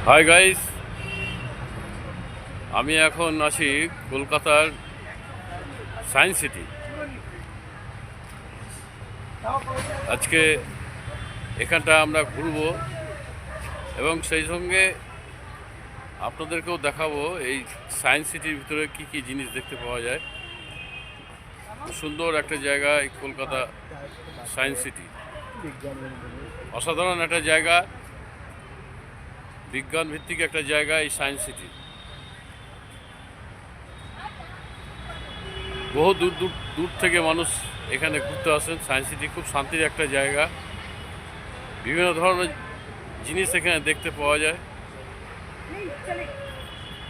Hi guys, আমি এখন আছি কলকাতার সায়েন্স সিটি। আজকে এখানটা আমরা ঘুরবো এবং সেই সঙ্গে আপনাদেরকেও দেখাবো এই সায়েন্স সিটির ভিতরে কি কি জিনিস দেখতে পাওয়া যায়। সুন্দর একটা জায়গা এই কলকাতা সায়েন্স সিটি, অসাধারণ একটা জায়গা, বিজ্ঞান ভিত্তিক একটা জায়গা এই সায়েন্স সিটি। বহু দূর দূর দূর থেকে মানুষ এখানে ঘুরতে আসেন। সায়েন্স সিটি খুব শান্তির একটা জায়গা, বিভিন্ন ধরনের জিনিস এখানে দেখতে পাওয়া যায়।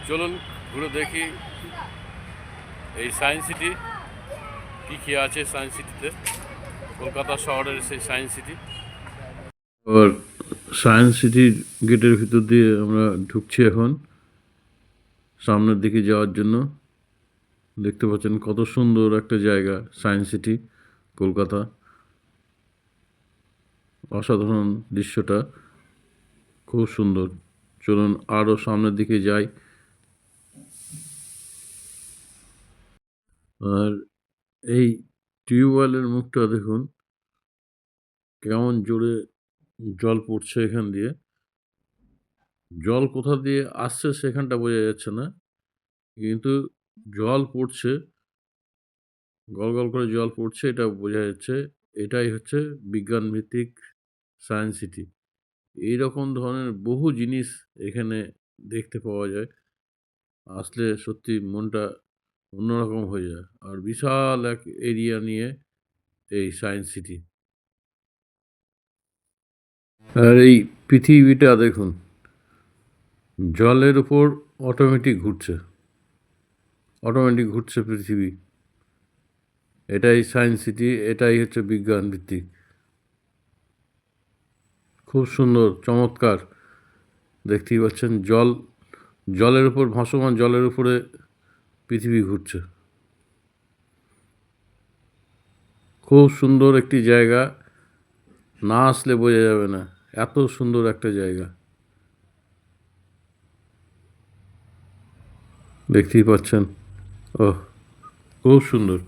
চলুন ঘুরে দেখি এই সায়েন্স সিটি, কী কী আছে সায়েন্স সিটিতে, কলকাতা শহরের সেই সায়েন্স সিটি। আর সায়েন্স সিটির গেটের ভিতর দিয়ে আমরা ঢুকছি এখন সামনের দিকে যাওয়ার জন্য। দেখতে পাচ্ছেন কত সুন্দর একটা জায়গা সায়েন্স সিটি, কলকাতা। অসাধারণ দৃশ্যটা, খুব সুন্দর। চলুন আরও সামনের দিকে যাই। আর এই টিউবওয়েলের মুখটা দেখুন, কেমন জোরে জল পড়ছে এখান দিয়ে। জল কোথা দিয়ে আসছে সেখানটা বোঝা যাচ্ছে না, কিন্তু জল পড়ছে, গল গল করে জল পড়ছে, এটা বোঝা যাচ্ছে। এটাই হচ্ছে বিজ্ঞান ভিত্তিক সায়েন্স সিটি। এইরকম ধরনের বহু জিনিস এখানে দেখতে পাওয়া যায়। আসলে সত্যি মনটা অন্যরকম হয়ে যায়। আর বিশাল এক এরিয়া নিয়ে এই সায়েন্স সিটি। আর এই পৃথিবীটা দেখুন, জলের উপর অটোমেটিক ঘুরছে, অটোমেটিক ঘুরছে পৃথিবী। এটাই সায়েন্স সিটি, এটাই হচ্ছে বিজ্ঞান ভিত্তিক। খুব সুন্দর, চমৎকার। দেখতেই পাচ্ছেন জলের উপর ভাসমান, জলের উপরে পৃথিবী ঘুরছে। খুব সুন্দর একটি জায়গা, না আসলে বোঝা যাবে না, এত সুন্দর একটা জায়গা। দেখতেই পাচ্ছেন, ওহ, খুব সুন্দর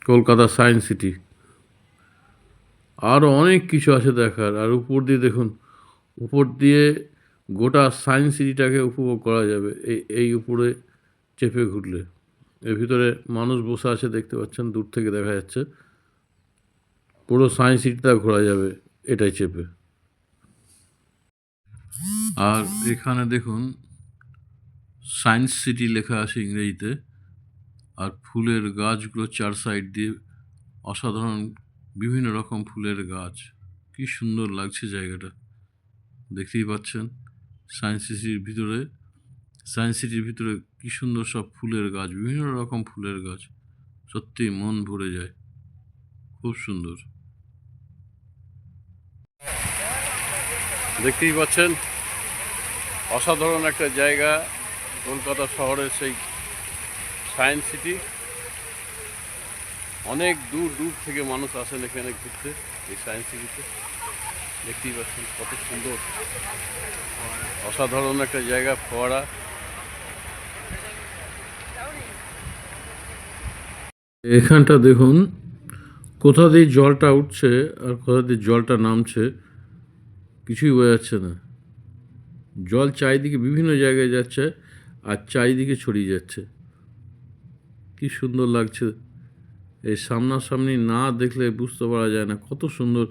কলকাতা সায়েন্স সিটি। আরও অনেক কিছু আছে দেখার। আর উপর দিয়ে দেখুন, উপর দিয়ে গোটা সায়েন্স সিটিটাকে উপভোগ করা যাবে এই উপরে চেপে ঘুরলে। এর ভিতরে মানুষ বসে আছে, দেখতে পাচ্ছেন, দূর থেকে দেখা যাচ্ছে। পুরো সায়েন্স সিটিটা ঘোরা যাবে এটাই চেপে। আর এখানে দেখুন সায়েন্স সিটি লেখা আছে ইংরেজিতে। আর ফুলের গাছগুলো চার সাইড দিয়ে, অসাধারণ বিভিন্ন রকম ফুলের গাছ। কি সুন্দর লাগছে জায়গাটা, দেখতেই পাচ্ছেন। সায়েন্স সিটির ভিতরে কি সুন্দর সব ফুলের গাছ, বিভিন্ন রকম ফুলের গাছ। সত্যি মন ভরে যায়, খুব সুন্দর। দেখতেই পাচ্ছেন, অসাধারণ একটা জায়গা কলকাতা শহরের সেই সায়েন্স সিটি। অনেক দূর দূর থেকে মানুষ আসেন এখানে ঘুরতে এই সায়েন্স সিটিতে। দেখতেই পাচ্ছেন কত সুন্দর, অসাধারণ একটা জায়গা, ফোয়ারা। এখানটা দেখুন, কোথা দিয়ে জলটা উঠছে আর কোথা দিয়ে জলটা নামছে কিছুই বোঝা যাচ্ছে না। জল চারিদিকে বিভিন্ন জায়গায় যাচ্ছে আর চারিদিকে ছড়িয়ে যাচ্ছে। কি সুন্দর লাগছে, এই সামনাসামনি না দেখলে বুঝতে পারা যায় না কত সুন্দর।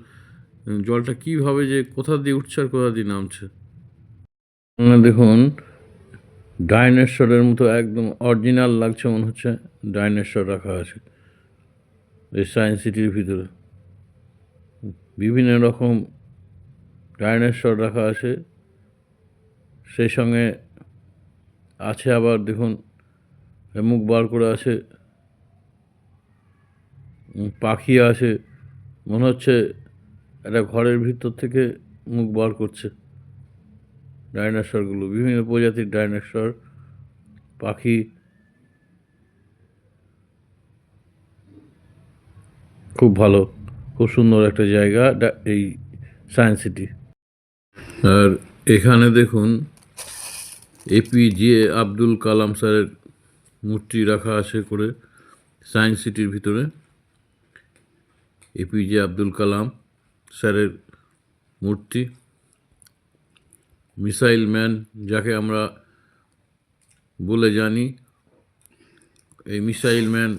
জলটা কীভাবে যে কোথা দিয়ে উঠছে আর কোথা দিয়ে নামছে। দেখুন, ডাইনোসরের মতো একদম অরিজিনাল লাগছে, মনে হচ্ছে ডাইনোসর রাখা আছে এই সায়েন্স সিটির ভিতরে। বিভিন্ন রকম ডাইনোসর রাখা আছে, সেই সঙ্গে আছে আবার দেখুন মুখ বার করে আছে, পাখি আছে, মনে হচ্ছে একটা ঘরের ভিতর থেকে মুখ বার করছে। ডাইনোসরগুলো বিভিন্ন প্রজাতির ডাইনোসর, পাখি। খুব ভালো, খুব সুন্দর একটা জায়গা এই সায়েন্স সিটি। আর এখানে দেখুন এপিজে আব্দুল কালাম স্যারের মূর্তি রাখা আছে করে সায়েন্স সিটির ভিতরে। এপিজে আব্দুল কালাম স্যারের মূর্তি, মিসাইল ম্যান যাকে আমরা বলে জানি, এই missile man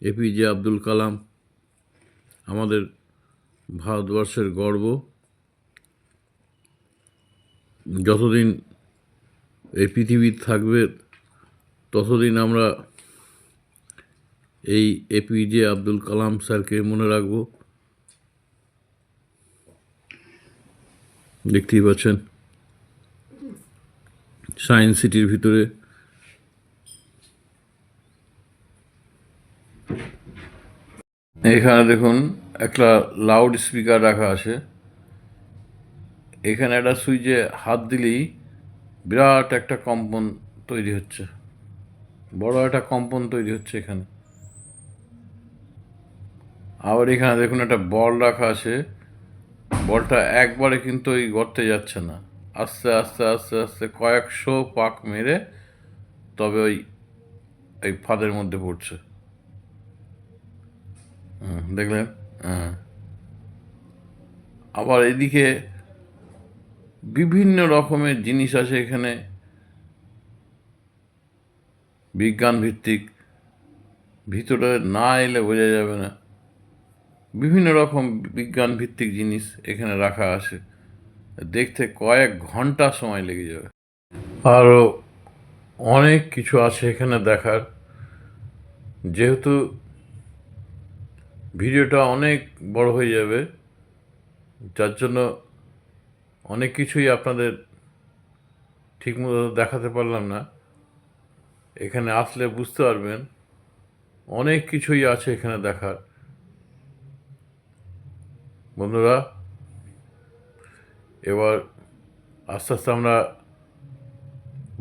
APJ Abdul Kalam আমাদের ভারতবর্ষের গর্ব। যতদিন এই পৃথিবী থাকবে ততদিন আমরা এই এপিজে আব্দুল কালাম স্যারকে মনে রাখব। দেখতেই পাচ্ছেন সায়েন্স সিটির ভিতরে এখানে দেখুন একটা লাউড স্পিকার রাখা আছে। এখানে একটা সুইচে হাত দিলেই বিরাট একটা কম্পন তৈরি হচ্ছে, বড় একটা কম্পন তৈরি হচ্ছে এখানে। আবার এখানে দেখুন একটা বল রাখা আছে, বলটা একবারে কিন্তু ওই গর্তে যাচ্ছে না, আস্তে আস্তে আস্তে আস্তে কয়েকশো পাক মেরে তবে এই ফাঁদের মধ্যে পড়ছে। দেখলেন? হ্যাঁ। আবার এদিকে বিভিন্ন রকমের জিনিস আছে এখানে, বিজ্ঞান ভিত্তিক, ভিতরে না এলে বোঝা যাবে না। বিভিন্ন রকম বিজ্ঞান ভিত্তিক জিনিস এখানে রাখা আছে, দেখতে কয়েক ঘন্টা সময় লেগে যাবে। আরও অনেক কিছু আছে এখানে দেখার। যেহেতু ভিডিওটা অনেক বড় হয়ে যাবে, যার জন্য অনেক কিছুই আপনাদের ঠিকমতো দেখাতে পারলাম না। এখানে আসলে বুঝতে পারবেন অনেক কিছুই আছে এখানে দেখার। বন্ধুরা, এবার আস্তে আস্তে আমরা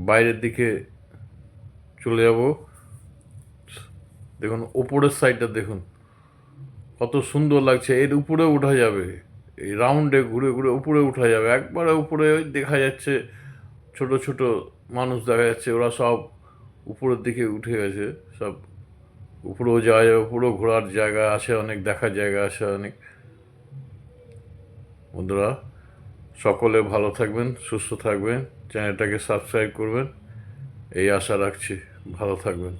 বাইরের দিকে চলে যাব। দেখুন ওপরের সাইডটা দেখুন কত সুন্দর লাগছে, এর উপরে উঠা যাবে, এই রাউন্ডে ঘুরে ঘুরে উপরে উঠা যাবে। একবারে উপরে দেখা যাচ্ছে ছোট ছোট মানুষ দেখা যাচ্ছে, ওরা সব উপরের দিকে উঠে গেছে, সব উপরেও যাওয়া যাবে, উপরেও ঘোরার জায়গা আছে অনেক, দেখার জায়গা আছে অনেক। বন্ধুরা, সকলে ভালো থাকবেন, সুস্থ থাকবেন, চ্যানেলটাকে সাবস্ক্রাইব করবেন, এই আশা রাখছি। ভালো থাকবেন।